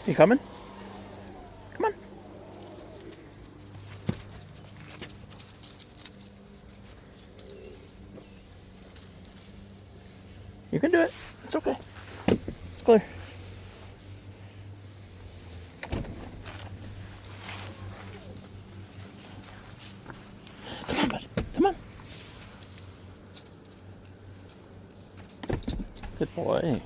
You coming? Come on. You can do it. It's okay. It's clear. Come on, buddy. Come on. Good boy.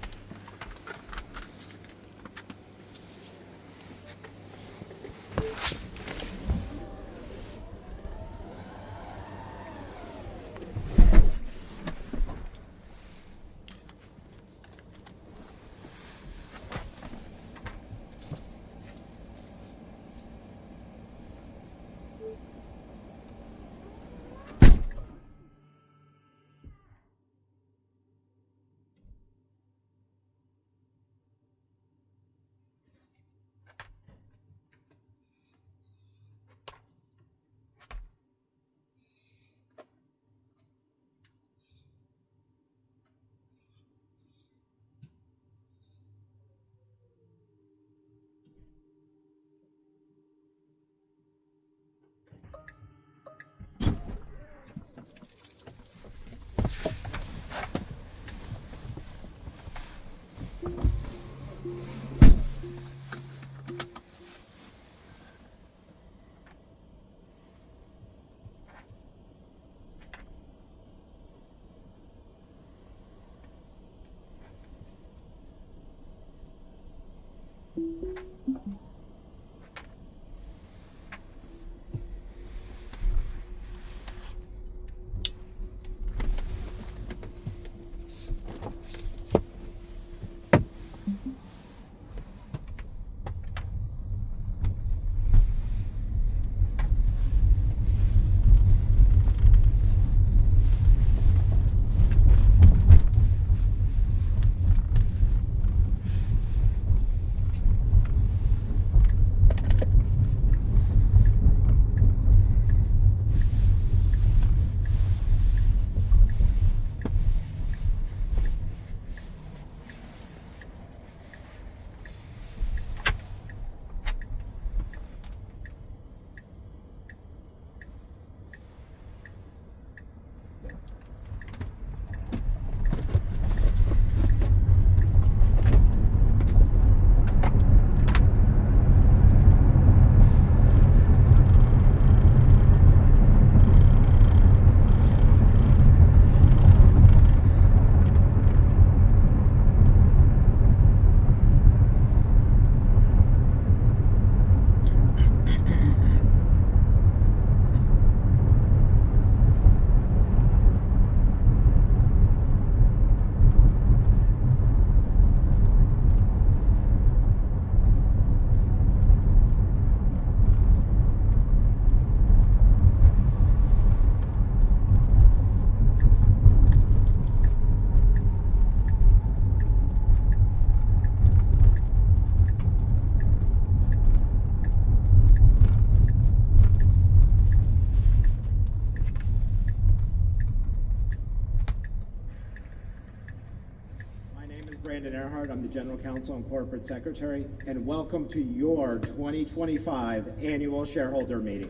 I'm the General Counsel and Corporate Secretary, and welcome to your 2025 Annual Shareholder Meeting.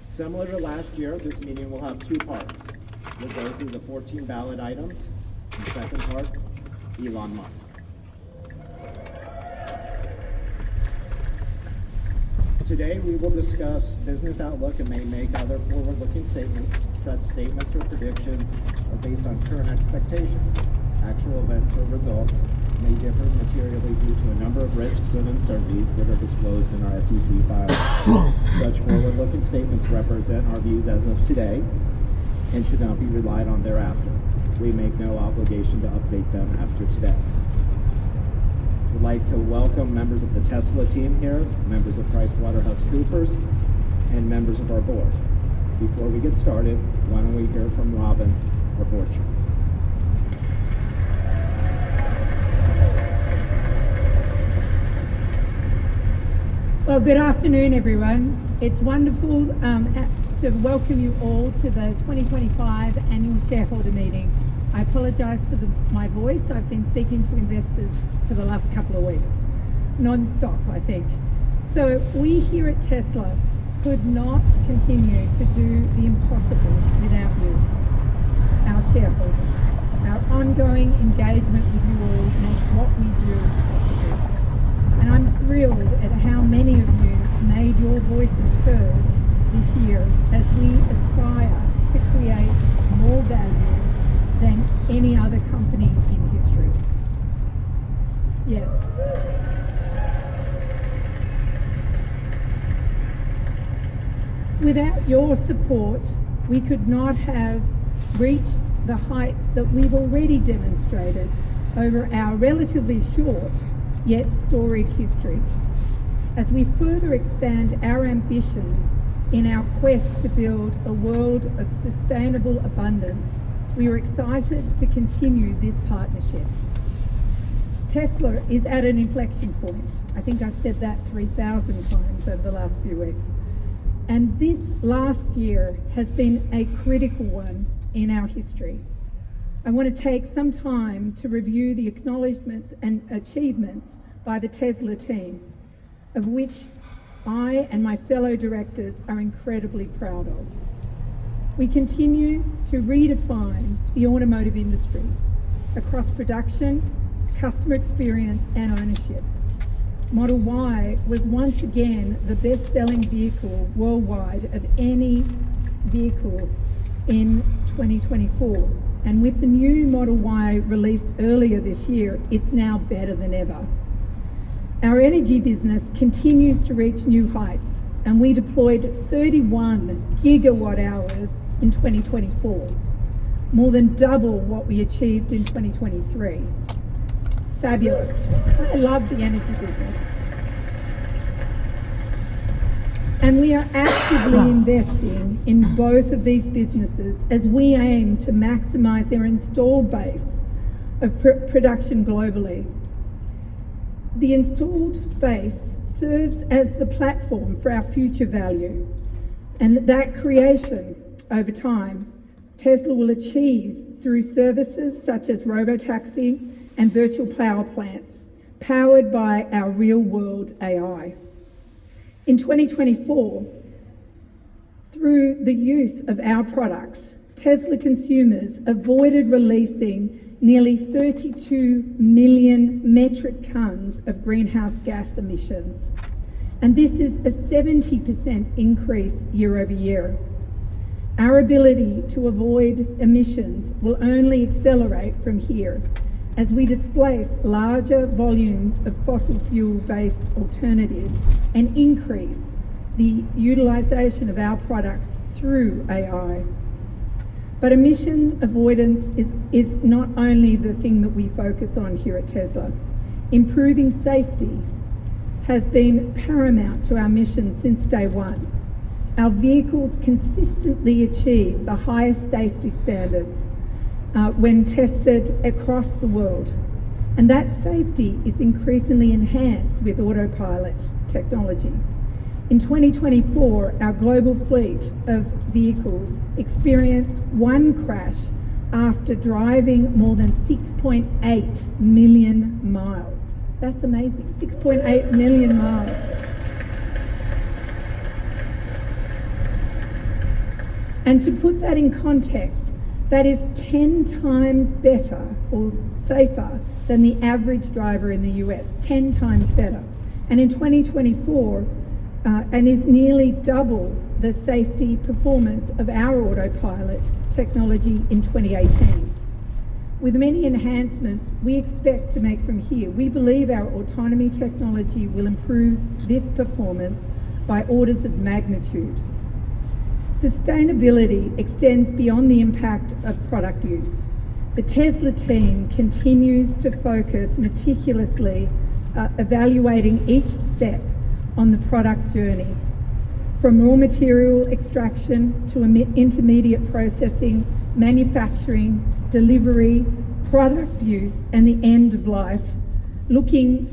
Similar to last year, this meeting will have two parts. We'll go through the 14 ballot items. The second part, Elon Musk. Today, we will discuss business outlook and may make other forward-looking statements. Such statements or predictions are based on current expectations. Actual events or results may differ materially due to a number of risks and uncertainties that are disclosed in our SEC filings. Such forward-looking statements represent our views as of today and should not be relied on thereafter. We make no obligation to update them after today. We'd like to welcome members of the Tesla team here, members of PricewaterhouseCoopers, and members of our board. Before we get started, why don't we hear from Robin, our board chair. Well, good afternoon, everyone. It's wonderful to welcome you all to the 2025 annual shareholder meeting. I apologise for my voice. I've been speaking to investors for the last couple of weeks, non-stop, I think. So we here at Tesla could not continue to do the impossible without you, our shareholders. Our ongoing engagement with you all makes what we do possible. And I'm thrilled at how many of you made your voices heard this year as we aspire to create more value than any other company in history. Yes. Without your support, we could not have reached the heights that we've already demonstrated over our relatively short yet storied history. As we further expand our ambition in our quest to build a world of sustainable abundance, we are excited to continue this partnership. Tesla is at an inflection point. I think I've said that 3,000 times over the last few weeks. And this last year has been a critical one in our history. I want to take some time to review the acknowledgement and achievements by the Tesla team, of which I and my fellow directors are incredibly proud of. We continue to redefine the automotive industry across production, customer experience and ownership. Model Y was once again the best-selling vehicle worldwide of any vehicle in 2024. And with the new Model Y released earlier this year, it's now better than ever. Our energy business continues to reach new heights, and we deployed 31 gigawatt hours in 2024, more than double what we achieved in 2023. Fabulous. I love the energy business. And we are actively investing in both of these businesses as we aim to maximise their installed base of production globally. The installed base serves as the platform for our future value, and that creation over time, Tesla will achieve through services such as robotaxi and virtual power plants, powered by our real-world AI. In 2024, through the use of our products, Tesla consumers avoided releasing nearly 32 million metric tonnes of greenhouse gas emissions. And this is a 70% increase year over year. Our ability to avoid emissions will only accelerate from here as we displace larger volumes of fossil fuel-based alternatives and increase the utilisation of our products through AI. But emission avoidance is not only the thing that we focus on here at Tesla. Improving safety has been paramount to our mission since day one. Our vehicles consistently achieve the highest safety standards when tested across the world. And that safety is increasingly enhanced with autopilot technology. In 2024, our global fleet of vehicles experienced one crash after driving more than 6.8 million miles. That's amazing, 6.8 million miles. And to put that in context, that is 10 times better or safer than the average driver in the US, 10 times better. And in 2024, and is nearly double the safety performance of our autopilot technology in 2018. With many enhancements we expect to make from here, we believe our autonomy technology will improve this performance by orders of magnitude. Sustainability extends beyond the impact of product use. The Tesla team continues to focus meticulously evaluating each step on the product journey, from raw material extraction to intermediate processing, manufacturing, delivery, product use, and the end of life, looking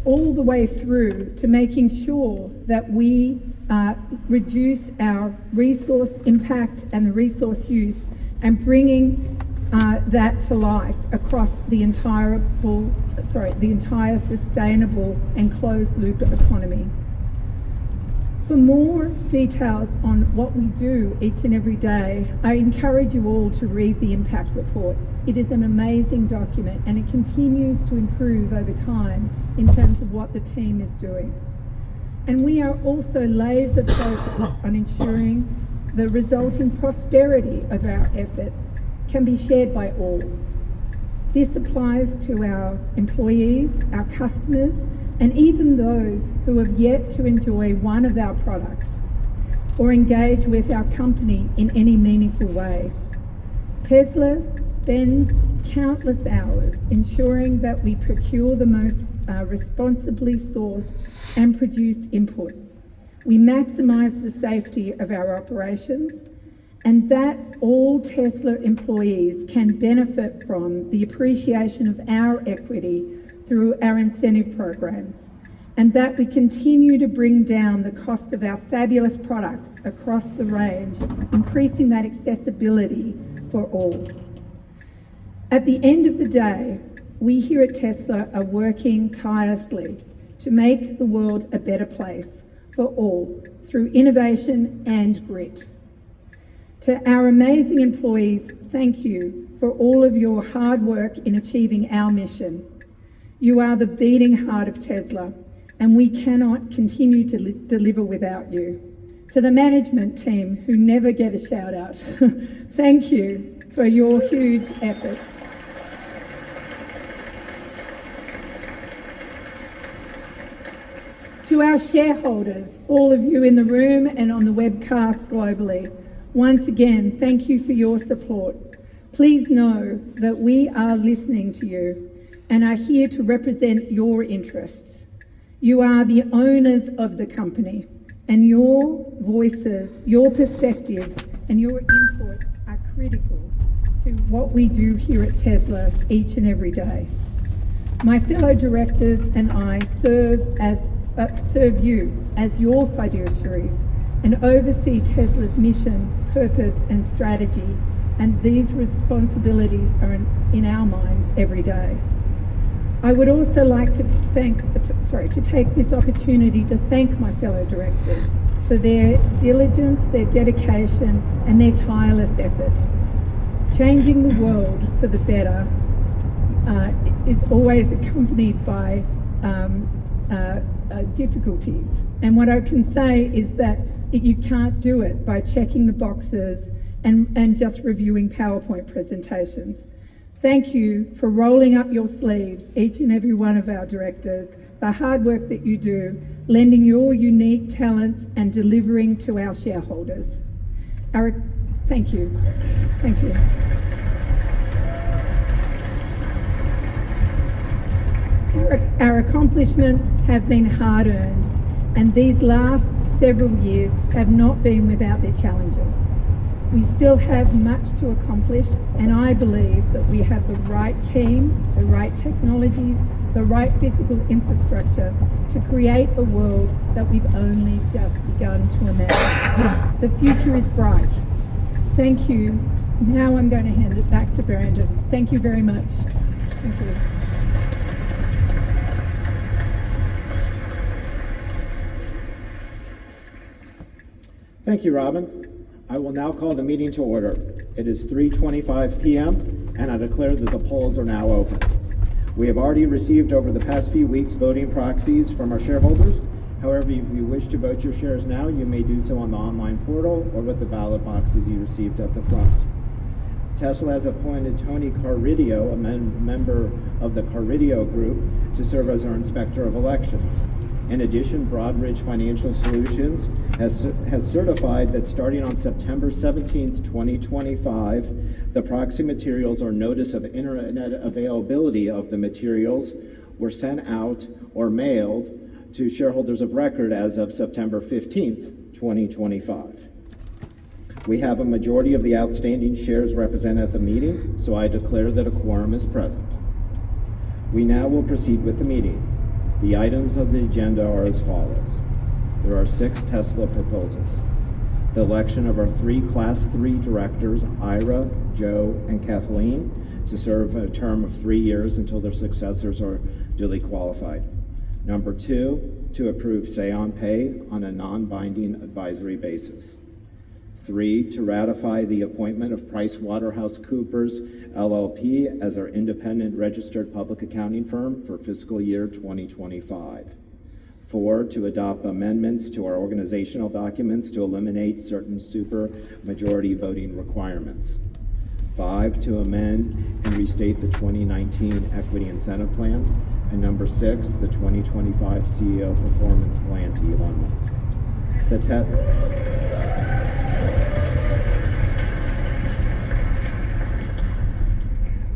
all the way through to making sure that we reduce our resource impact and the resource use, and bringing that to life across the entire sustainable and closed loop economy. For more details on what we do each and every day, I encourage you all to read the impact report. It is an amazing document and it continues to improve over time in terms of what the team is doing. And we are also laser focused on ensuring the resulting prosperity of our efforts can be shared by all. This applies to our employees, our customers, and even those who have yet to enjoy one of our products or engage with our company in any meaningful way. Tesla spends countless hours ensuring that we procure the most responsibly sourced and produced inputs. We maximise the safety of our operations, and that all Tesla employees can benefit from the appreciation of our equity through our incentive programs, and that we continue to bring down the cost of our fabulous products across the range, increasing that accessibility for all. At the end of the day, we here at Tesla are working tirelessly to make the world a better place for all through innovation and grit. To our amazing employees, thank you for all of your hard work in achieving our mission. You are the beating heart of Tesla, and we cannot continue to deliver without you. To the management team who never get a shout out, thank you for your huge efforts. To our shareholders, all of you in the room and on the webcast globally, once again, thank you for your support. Please know that we are listening to you and are here to represent your interests. You are the owners of the company, and your voices, your perspectives, and your input are critical to what we do here at Tesla each and every day. My fellow directors and I serve you as your fiduciaries and oversee Tesla's mission, purpose, and strategy, and these responsibilities are in our minds every day. I would also like to take this opportunity to thank my fellow directors for their diligence, their dedication, and their tireless efforts. Changing the world for the better is always accompanied by difficulties. And what I can say is that you can't do it by checking the boxes and just reviewing PowerPoint presentations. Thank you for rolling up your sleeves, each and every one of our directors, the hard work that you do, lending your unique talents and delivering to our shareholders. Thank you. Thank you. Our accomplishments have been hard-earned, and these last several years have not been without their challenges. We still have much to accomplish, and I believe that we have the right team, the right technologies, the right physical infrastructure to create a world that we've only just begun to imagine. The future is bright. Thank you. Now I'm going to hand it back to Brandon. Thank you very much. Thank you. Thank you, Robin. I will now call the meeting to order. It is 3:25 p.m. and I declare that the polls are now open. We have already received over the past few weeks voting proxies from our shareholders. However, if you wish to vote your shares now, you may do so on the online portal or with the ballot boxes you received at the front. Tesla has appointed Tony Carridio, a member of the Carridio Group, to serve as our Inspector of Elections. In addition, Broadridge Financial Solutions has certified that starting on September 17th, 2025, the proxy materials or notice of internet availability of the materials were sent out or mailed to shareholders of record as of September 15th, 2025. We have a majority of the outstanding shares represented at the meeting, so I declare that a quorum is present. We now will proceed with the meeting. The items of the agenda are as follows. There are 6 Tesla proposals. The election of our 3 Class 3 directors, Ira, Joe, and Kathleen, to serve a term of 3 years until their successors are duly qualified. Number 2, to approve say-on pay on a non-binding advisory basis. 3, to ratify the appointment of PricewaterhouseCoopers LLP as our independent registered public accounting firm for fiscal year 2025. 4, to adopt amendments to our organizational documents to eliminate certain super majority voting requirements. 5, to amend and restate the 2019 Equity Incentive Plan. And number 6, the 2025 CEO Performance Plan to Elon Musk.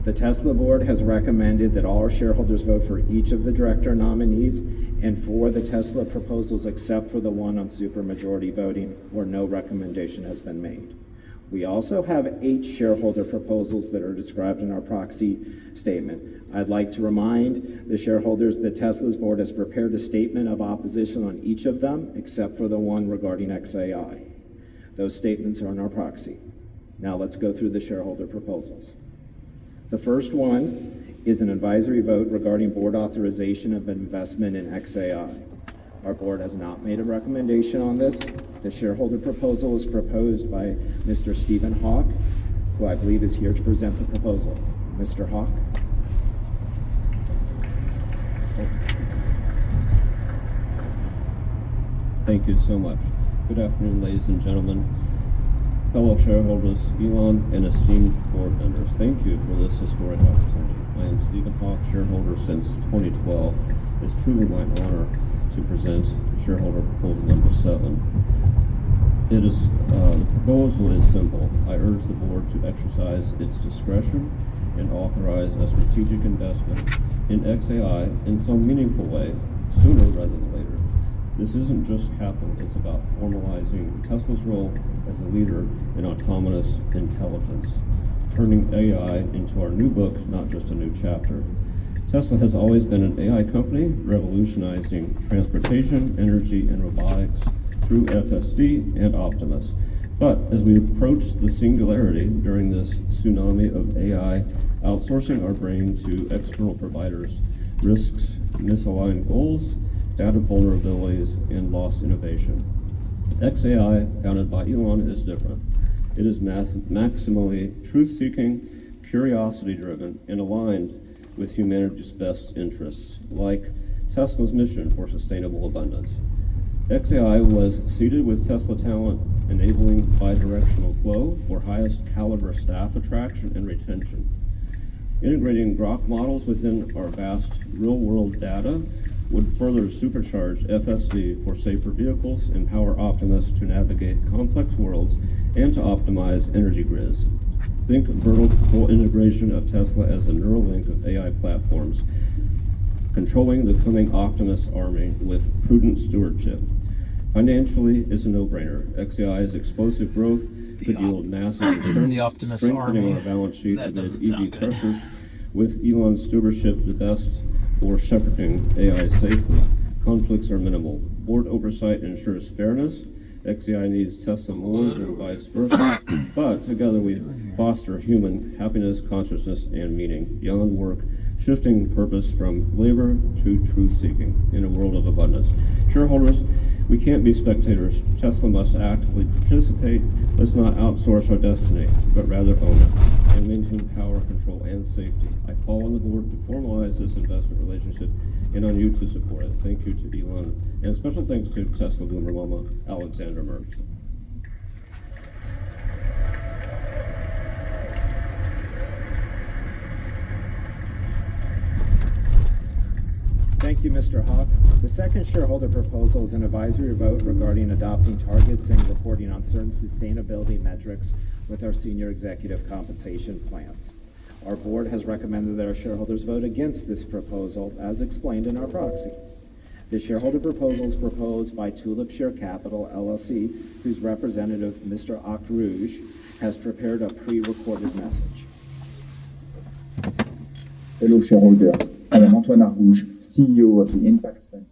The Tesla board has recommended that all our shareholders vote for each of the director nominees and for the Tesla proposals except for the one on supermajority voting where no recommendation has been made. We also have 8 shareholder proposals that are described in our proxy statement. I'd like to remind the shareholders that Tesla's board has prepared a statement of opposition on each of them except for the one regarding XAI. Those statements are in our proxy. Now let's go through the shareholder proposals. The first one is an advisory vote regarding board authorization of investment in XAI. Our board has not made a recommendation on this. The shareholder proposal is proposed by Mr. Stephen Hawk, who I believe is here to present the proposal. Mr. Hawk. Thank you so much. Good afternoon, ladies and gentlemen, fellow shareholders, Elon, and esteemed board members. Thank you for this historic opportunity. I am Stephen Hawk, shareholder since 2012. It's truly my honor to present shareholder proposal number 7. The proposal is simple. I urge the board to exercise its discretion and authorize a strategic investment in XAI in some meaningful way, sooner rather than later. This isn't just capital, it's about formalizing Tesla's role as a leader in autonomous intelligence, turning AI into our new book, not just a new chapter. Tesla has always been an AI company, revolutionizing transportation, energy, and robotics through FSD and Optimus. But as we approach the singularity during this tsunami of AI, outsourcing our brain to external providers risks misaligned goals, data vulnerabilities, and lost innovation. XAI, founded by Elon, is different. It is maximally truth-seeking, curiosity-driven, and aligned with humanity's best interests, like Tesla's mission for sustainable abundance. XAI was seeded with Tesla talent, enabling bidirectional flow for highest caliber staff attraction and retention. Integrating Grok models within our vast real-world data would further supercharge FSD for safer vehicles, empower Optimus to navigate complex worlds, and to optimize energy grids. Think vertical integration of Tesla as a neural link of AI platforms, controlling the coming Optimus army with prudent stewardship. Financially, it's a no-brainer. XAI's explosive growth could yield massive returns, strengthening our balance sheet amid EV pressures, with Elon's stewardship the best for shepherding AI safely. Conflicts are minimal. Board oversight ensures fairness. XAI needs Tesla more and vice versa, but together we foster human happiness, consciousness, and meaning beyond work, shifting purpose from labor to truth-seeking in a world of abundance. Shareholders, we can't be spectators. Tesla must actively participate. Let's not outsource our destiny, but rather own it and maintain power, control, and safety. I call on the board to formalize this investment relationship and on you to support it. Thank you to Elon, and special thanks to Tesla Bloomer Mama, Alexander Mertz. Thank you, Mr. Hawk. The second shareholder proposal is an advisory vote regarding adopting targets and reporting on certain sustainability metrics with our senior executive compensation plans. Our board has recommended that our shareholders vote against this proposal, as explained in our proxy. The shareholder proposal is proposed by Tulip Share Capital, LLC, whose representative, Mr. Akrouge, has prepared a pre-recorded message. Hello, shareholders. I am Antoine Arrouge, CEO of the Impact Fund.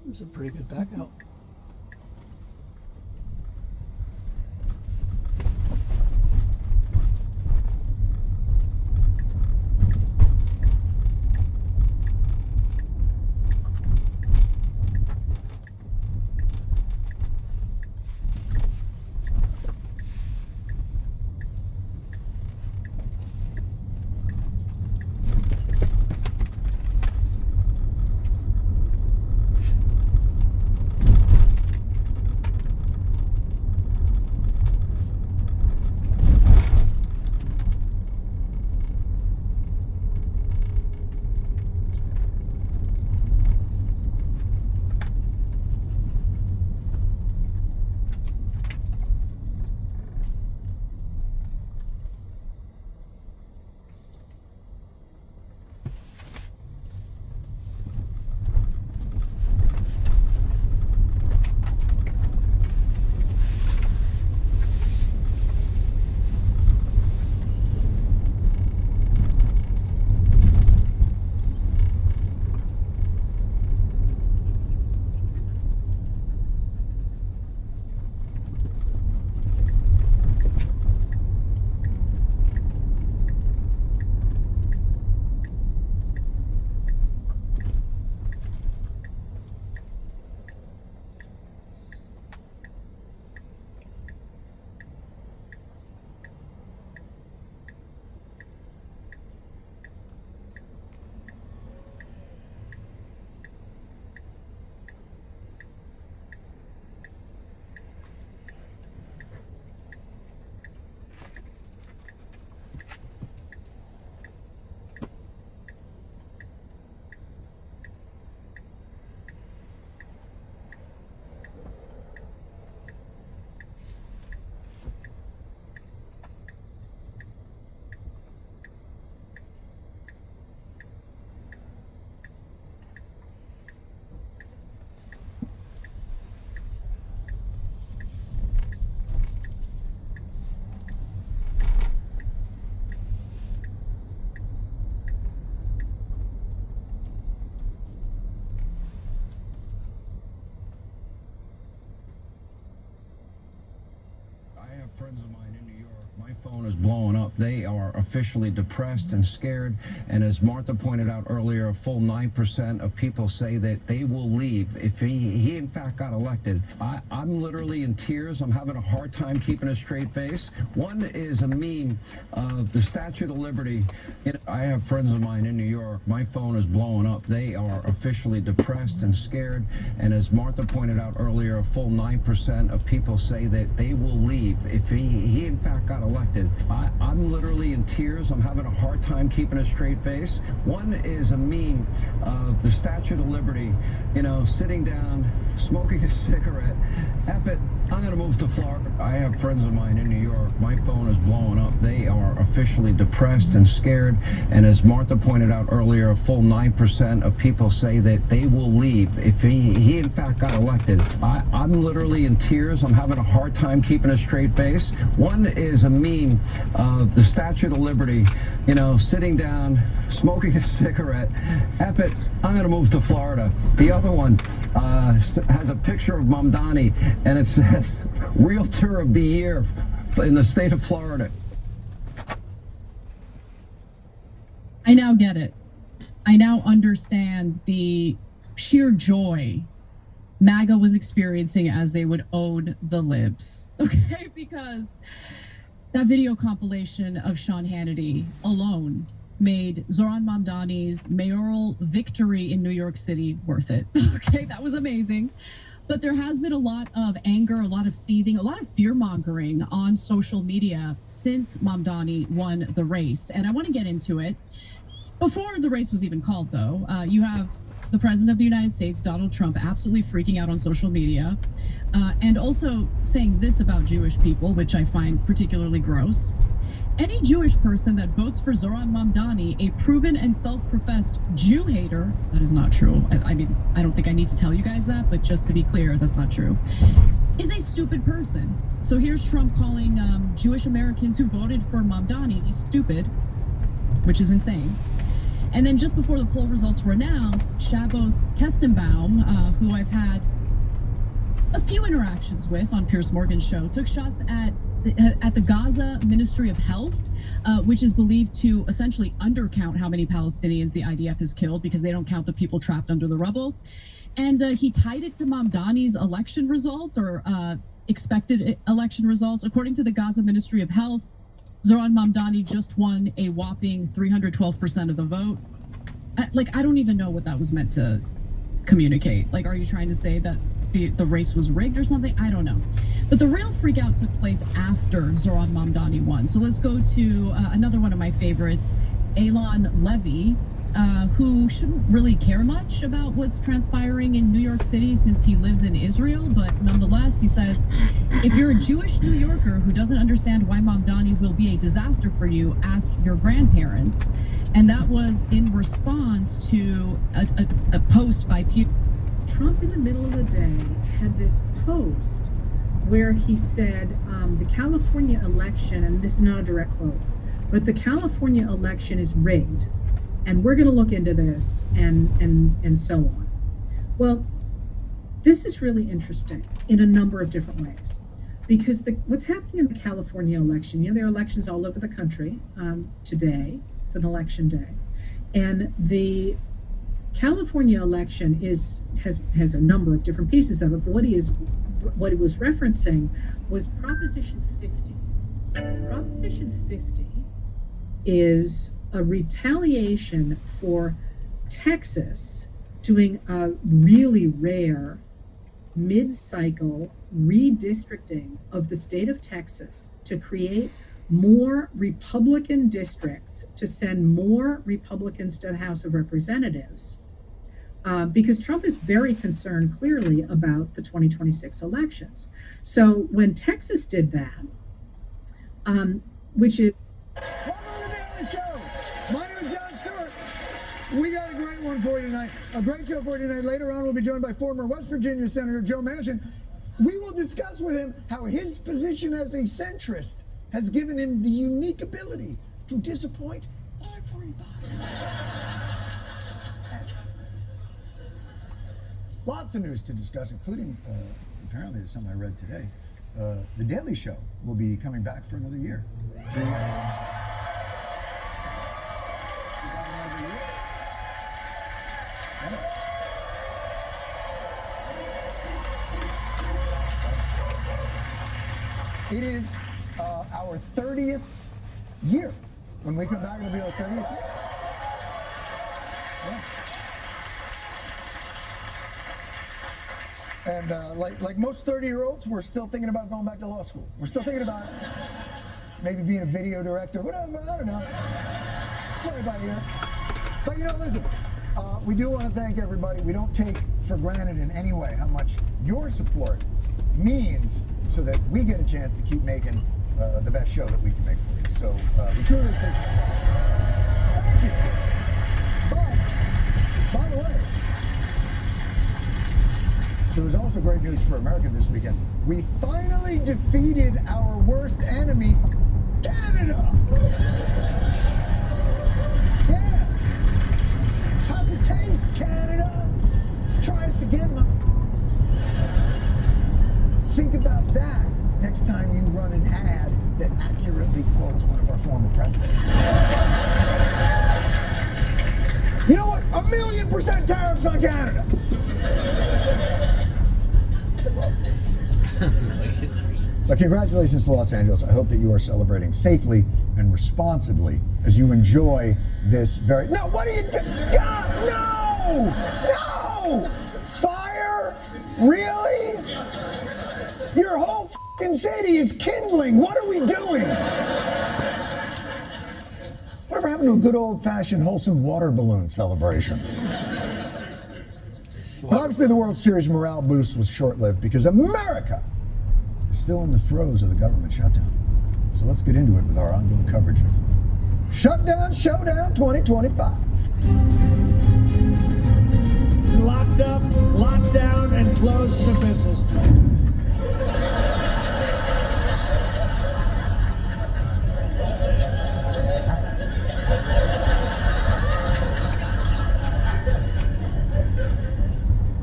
This is a pretty good back out. Friends of mine in New York, my phone is blowing up. They are officially depressed and scared. And as Martha pointed out earlier, a full 9% of people say that they will leave if he in fact got elected. I'm literally in tears. I'm having a hard time keeping a straight face. One is a meme of the Statue of Liberty. I have friends of mine in New York. My phone is blowing up. They are officially depressed and scared. And as Martha pointed out earlier, a full 9% of people say that they will leave if he in fact got elected. I'm literally in tears. I'm having a hard time keeping a straight face. One is a meme of the Statue of Liberty, sitting down, smoking a cigarette. F it, I'm going to move to Florida. I have friends of mine in New York. My phone is blowing up. They are officially depressed and scared. And as Martha pointed out earlier, a full 9% of people say that they will leave if he in fact got elected. I'm literally in tears. I'm having a hard time keeping a straight face. One is a meme of the Statue of Liberty, sitting down, smoking a cigarette. F it, I'm going to move to Florida. The other one has a picture of Mamdani, and it says, Realtor of the Year in the state of Florida. I now get it. I now understand the sheer joy MAGA was experiencing as they would own the libs. Okay, because that video compilation of Sean Hannity alone made Zohran Mamdani's mayoral victory in New York City worth it. Okay, that was amazing. But there has been a lot of anger, a lot of seething, a lot of fear-mongering on social media since Mamdani won the race. And I want to get into it. Before the race was even called, though, you have the President of the United States, Donald Trump, absolutely freaking out on social media, and also saying this about Jewish people, which I find particularly gross. any Jewish person that votes for Zoran Mamdani, a proven and self-professed Jew hater, that is not true. I mean, I don't think I need to tell you guys that, but just to be clear, that's not true, is a stupid person. So here's Trump calling Jewish Americans who voted for Mamdani stupid, which is insane. And then just before the poll results were announced, Shabbos Kestenbaum, who I've had a few interactions with on Piers Morgan's show, took shots at the Gaza Ministry of Health, which is believed to essentially undercount how many Palestinians the IDF has killed because they don't count the people trapped under the rubble. And he tied it to Mamdani's election results or expected election results. According to the Gaza Ministry of Health, Zoran Mamdani just won a whopping 312% of the vote. I don't even know what that was meant to communicate. Like, are you trying to say that the race was rigged or something? I don't know. But the real freak out took place after Zoran Mamdani won. So let's go to another one of my favorites, Elon Levy, who shouldn't really care much about what's transpiring in New York City since he lives in Israel. But nonetheless, he says, if you're a Jewish New Yorker who doesn't understand why Mamdani will be a disaster for you, ask your grandparents. And that was in response to a post by Peter. Trump in the middle of the day had this post where he said the California election, and this is not a direct quote, but the California election is rigged, and we're going to look into this and so on. Well, this is really interesting in a number of different ways, because what's happening in the California election, there are elections all over the country today. It's an election day, and the California election has a number of different pieces of it, but what he was referencing was Proposition 50. Proposition 50 is a retaliation for Texas doing a really rare mid-cycle redistricting of the state of Texas to create more Republican districts, to send more Republicans to the House of Representatives, because Trump is very concerned clearly about the 2026 elections. So when Texas did that, which is... Welcome to the Daily Show. My name is Jon Stewart. We got a great one for you tonight. A great show for you tonight. Later on, we'll be joined by former West Virginia Senator Joe Manchin. We will discuss with him how his position as a centrist has given him the unique ability to disappoint everybody. Lots of news to discuss, including, apparently, something I read today. The Daily Show will be coming back for another year. It is our 30th year. When we come back, it'll be our 30th year. Yeah. And like most 30-year-olds, we're still thinking about going back to law school. We're still thinking about maybe being a video director, whatever, I don't know. Sorry about you. But listen, we do want to thank everybody. We don't take for granted in any way how much your support means so that we get a chance to keep making the best show that we can make for you. So we truly appreciate it. Thank you. But, by the way, there was also great news for America this weekend. We finally defeated our worst enemy, Canada. Yeah. How's it taste, Canada? Try us again, Think about that next time you run an ad that accurately quotes one of our former presidents. You know what? 1,000,000% tariffs on Canada. But congratulations to Los Angeles. I hope that you are celebrating safely and responsibly as you enjoy this very... No, what are you doing? God, no! No! Fire? Really? Your whole f***ing city is kindling. What are we doing? Whatever happened to a good old-fashioned wholesome water balloon celebration? But obviously the World Series morale boost was short-lived because America is still in the throes of the government shutdown. So So let's get into it with our ongoing coverage of Shutdown Showdown 2025. Locked up, locked down, and closed for business.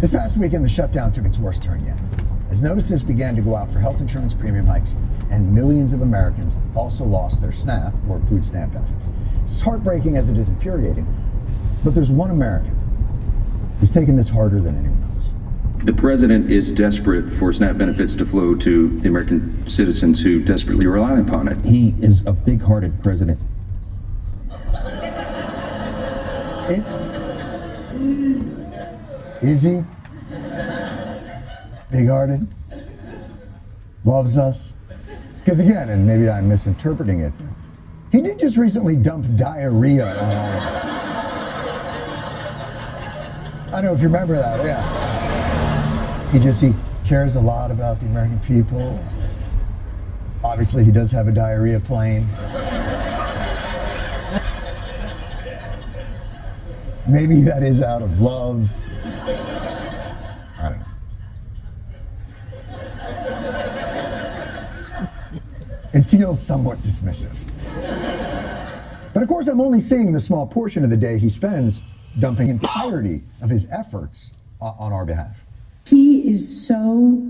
This past weekend, the shutdown took its worst turn yet, as notices began to go out for health insurance premium hikes, and millions of Americans also lost their SNAP or food stamp benefits. It's as heartbreaking as it is infuriating, but there's one American who's taken this harder than anyone else. The president is desperate for SNAP benefits to flow to the American citizens who desperately rely upon it. He is a big-hearted president. Is he? Big-hearted? Loves us? Because again, and maybe I'm misinterpreting it, but he did just recently dump diarrhea on all of us. I don't know if you remember that, yeah. He cares a lot about the American people. Obviously, he does have a diarrhea plane. Maybe that is out of love. I don't know. It feels somewhat dismissive. But of course, I'm only seeing the small portion of the day he spends dumping the entirety of his efforts on our behalf. He is so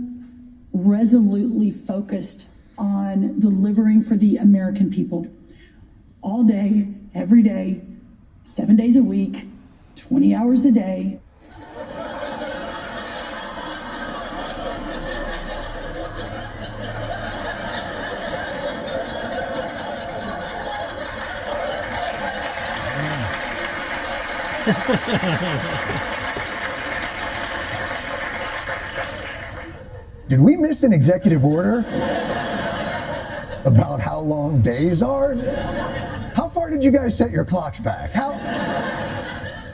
resolutely focused on delivering for the American people all day, every day, 7 days a week, 20 hours a day. Did we miss an executive order about how long days are? How far did you guys set your clocks back?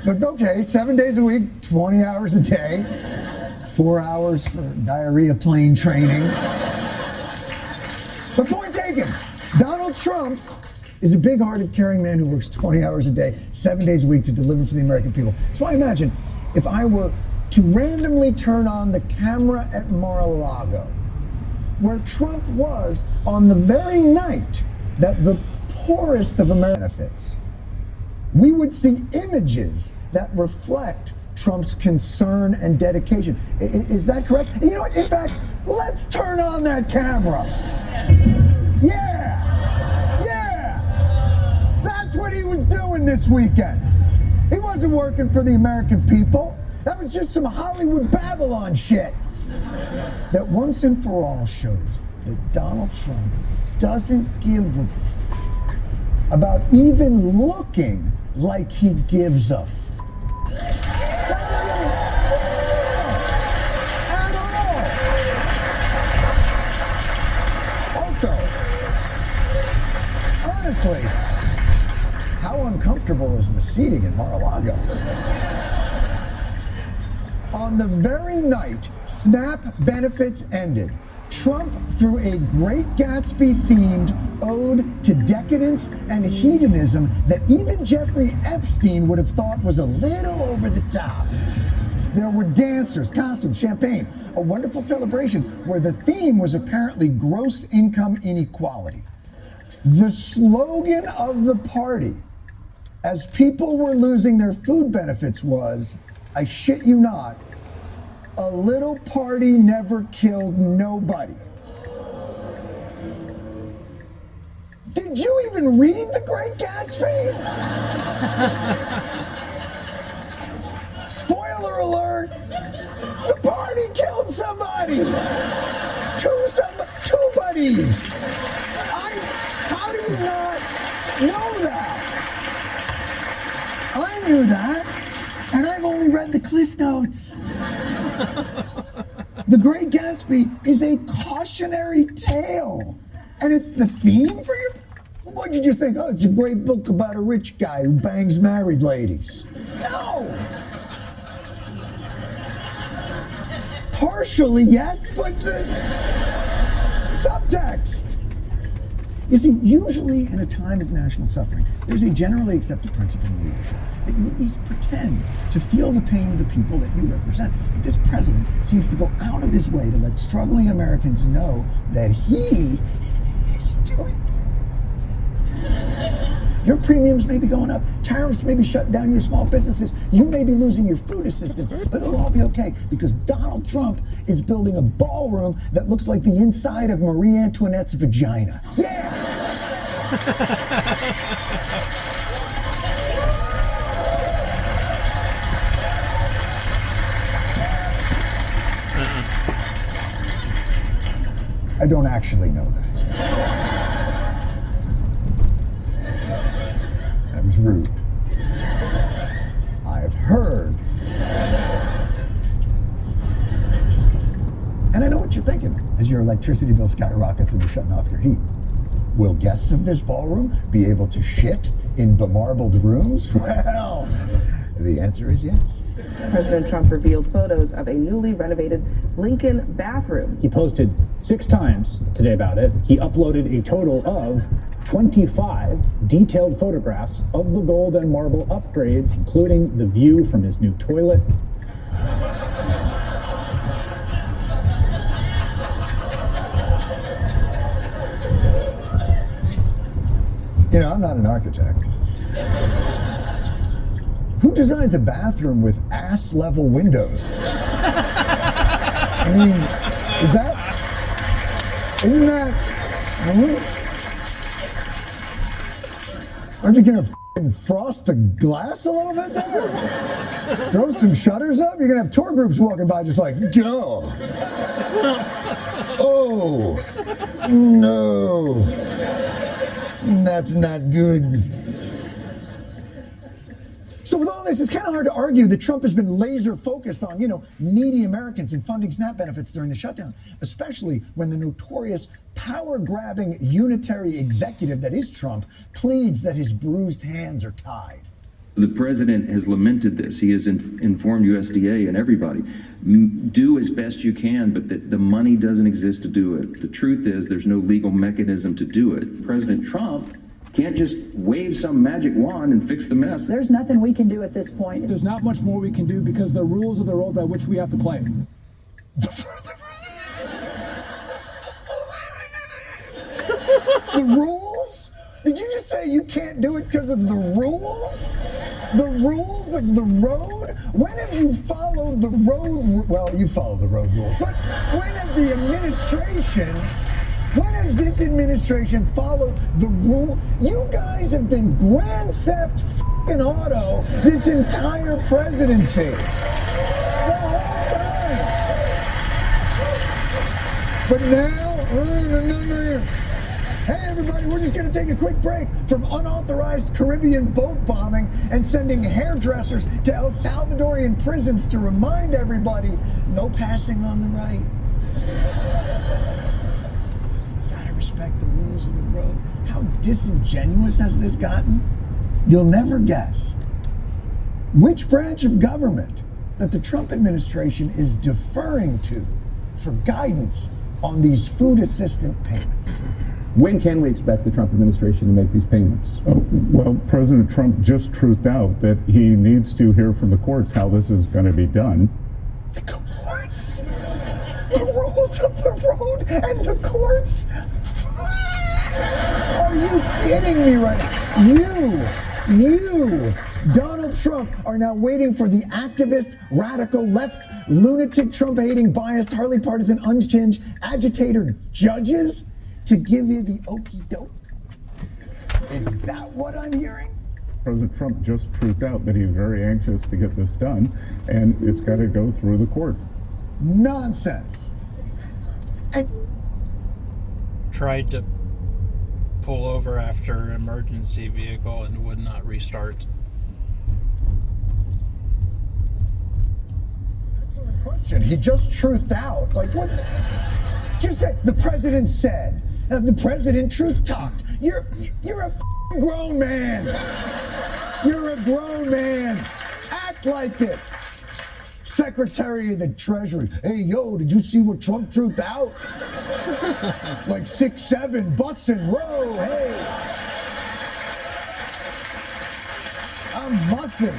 But okay, 7 days a week, 20 hours a day, 4 hours for diarrhea plane training. But point taken, Donald Trump is a big-hearted, caring man who works 20 hours a day, 7 days a week to deliver for the American people. So I imagine if I were to randomly turn on the camera at Mar-a-Lago, where Trump was on the very night that the poorest of American benefits, we would see images that reflect Trump's concern and dedication. Is that correct? You know what? In fact, let's turn on that camera. Yeah! That's what he was doing this weekend. He wasn't working for the American people. That was just some Hollywood Babylon shit. That once and for all shows that Donald Trump doesn't give a fuck about even looking like he gives a fuck. At all. Also, honestly, how uncomfortable is the seating in Mar-a-Lago? On the very night SNAP benefits ended, Trump threw a Great Gatsby-themed ode to decadence and hedonism that even Jeffrey Epstein would have thought was a little over the top. There were dancers, costumes, champagne, a wonderful celebration where the theme was apparently gross income inequality. The slogan of the party, as people were losing their food benefits, was, I shit you not, a little party never killed nobody. Did you even read The Great Gatsby? Spoiler alert, the party killed somebody. Two buddies. How do you not know that? I knew that, and I've only read the Cliff Notes. The Great Gatsby is a cautionary tale, and it's the theme for your... What'd you just think? Oh, it's a great book about a rich guy who bangs married ladies. No! Partially, yes, but the subtext. You see, usually in a time of national suffering, there's a generally accepted principle in leadership that you at least pretend to feel the pain of the people that you represent. But this president seems to go out of his way to let struggling Americans know that he is doing. Your premiums may be going up, tariffs may be shutting down your small businesses, you may be losing your food assistance, but it'll all be okay because Donald Trump is building a ballroom that looks like the inside of Marie Antoinette's vagina. Yeah! I don't actually know that. That was rude. I've heard. And I know what you're thinking as your electricity bill skyrockets and you're shutting off your heat. Will guests of this ballroom be able to shit in bemarbled rooms? Well, the answer is yes. President Trump revealed photos of a newly renovated Lincoln bathroom. He posted 6 times today about it. He uploaded a total of 25 detailed photographs of the gold and marble upgrades, including the view from his new toilet. You know, I'm not an architect. Who designs a bathroom with ass-level windows? I mean, isn't that, aren't you gonna frost the glass a little bit there? Throw some shutters up? You're gonna have tour groups walking by just like, go. Oh, no. That's not good. So with all this, it's kind of hard to argue that Trump has been laser focused on, needy Americans and funding SNAP benefits during the shutdown, especially when the notorious power-grabbing unitary executive that is Trump pleads that his bruised hands are tied. The president has lamented this. He has informed USDA and everybody. Do as best you can, but the money doesn't exist to do it. The truth is there's no legal mechanism to do it. President Trump can't just wave some magic wand and fix the mess. There's nothing we can do at this point. There's not much more we can do because the rules of the road by which we have to play. The rules? Did you just say you can't do it because of the rules? The rules of the road? When have you followed the road? Well, you follow the road rules. But when has this administration followed the rule? You guys have been Grand Theft f***ing Auto this entire presidency. The whole time. But now, hey everybody, we're just going to take a quick break from unauthorized Caribbean boat bombing and sending hairdressers to El Salvadorian prisons to remind everybody, no passing on the right. Gotta respect the rules of the road. How disingenuous has this gotten? You'll never guess which branch of government that the Trump administration is deferring to for guidance on these food assistance payments. When can we expect the Trump administration to make these payments? Well, President Trump just truthed out that he needs to hear from the courts how this is going to be done. The courts? The rules of the road and the courts? Are you kidding me right now? You, Donald Trump, are now waiting for the activist, radical, left, lunatic, Trump-hating, biased, Harley partisan, unhinged, agitator judges to give you the okie doke? Is that what I'm hearing? President Trump just truthed out that he's very anxious to get this done, and it's got to go through the courts. Nonsense. And tried to pull over after an emergency vehicle and would not restart. Excellent question. He just truthed out. Like what? Just say the president said. The president truth talked. You're a grown man. You're a grown man. Act like it. Secretary of the Treasury. Hey, yo, did you see what Trump truthed out? Like 6'7", bussin', whoa, hey. I'm bussing.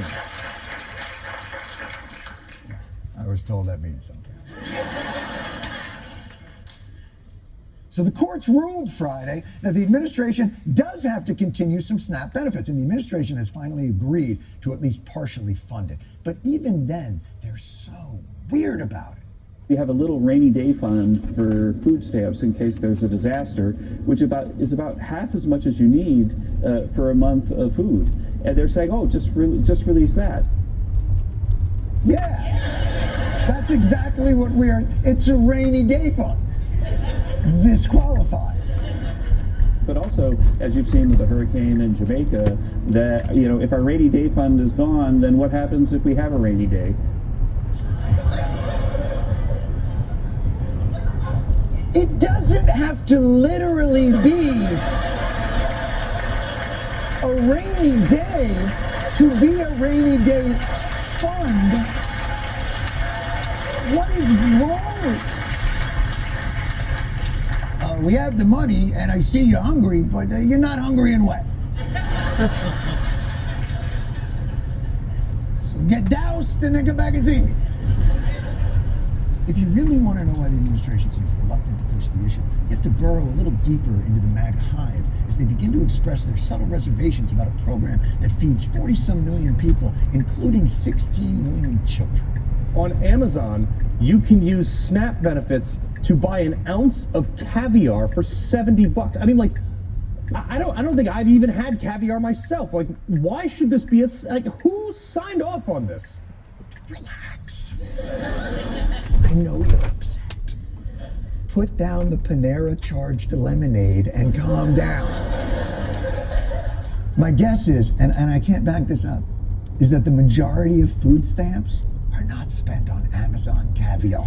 I was told that means something. So the courts ruled Friday that the administration does have to continue some SNAP benefits, and the administration has finally agreed to at least partially fund it. But even then, they're so weird about it. We have a little rainy day fund for food stamps in case there's a disaster, which is about half as much as you need for a month of food. And they're saying, oh, just release that. Yeah, that's exactly what we are. It's a rainy day fund. This qualifies. But also, as you've seen with the hurricane in Jamaica, that, you know, if our rainy day fund is gone, then what happens if we have a rainy day? It doesn't have to literally be a rainy day to be a rainy day fund. What is wrong? We have the money, and I see you're hungry, but you're not hungry and wet. So get doused and then come back and see me. If you really want to know why the administration seems reluctant to push the issue, you have to burrow a little deeper into the MAGA hive as they begin to express their subtle reservations about a program that feeds 40-some million people, including 16 million children. On Amazon, you can use SNAP benefits to buy an ounce of caviar for $70. I mean, like, I don't think I've even had caviar myself. Like, why should this be who signed off on this? Relax. I know you're upset. Put down the Panera charged lemonade and calm down. My guess is, and I can't back this up, is that the majority of food stamps are not spent on Amazon caviar.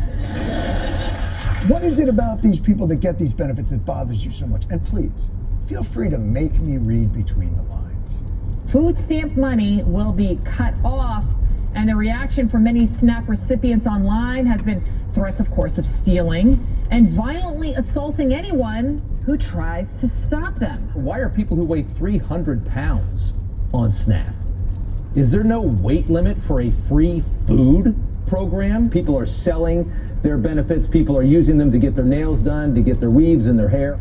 What is it about these people that get these benefits that bothers you so much? And please, feel free to make me read between the lines. Food stamp money will be cut off, and the reaction from many SNAP recipients online has been threats, of course, of stealing and violently assaulting anyone who tries to stop them. Why are people who weigh 300 pounds on SNAP? Is there no weight limit for a free food program? People are selling their benefits. People are using them to get their nails done, to get their weaves in their hair.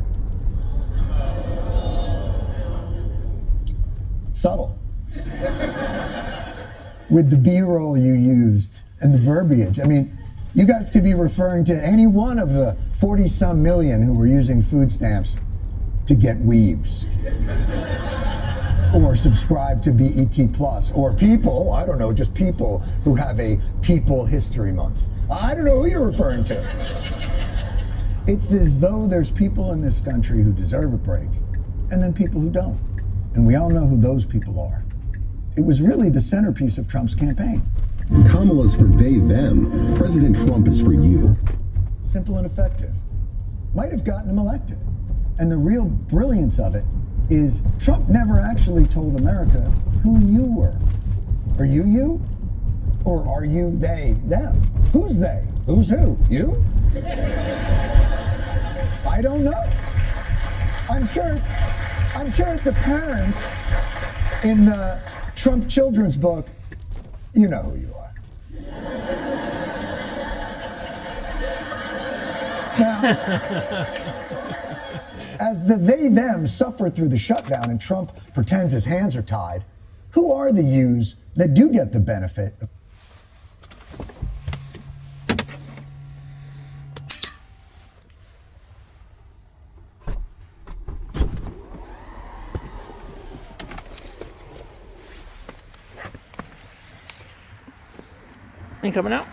Subtle. With the B-roll you used and the verbiage. I mean, you guys could be referring to any one of the 40-some million who were using food stamps to get weaves. Or subscribe to BET Plus, or people, I don't know, just people who have a People History Month. I don't know who you're referring to. It's as though there's people in this country who deserve a break, and then people who don't. And we all know who those people are. It was really the centerpiece of Trump's campaign. Kamala's for they, them. President Trump is for you. Simple and effective. Might have gotten him elected. And the real brilliance of it is Trump never actually told America who you were. Are you you? Or are you they, them? Who's they? Who's who? You? I don't know. I'm sure it's apparent in the Trump children's book. You know who you are. Now, as the they-them suffer through the shutdown and Trump pretends his hands are tied, who are the yous that do get the benefit? Ain't coming out.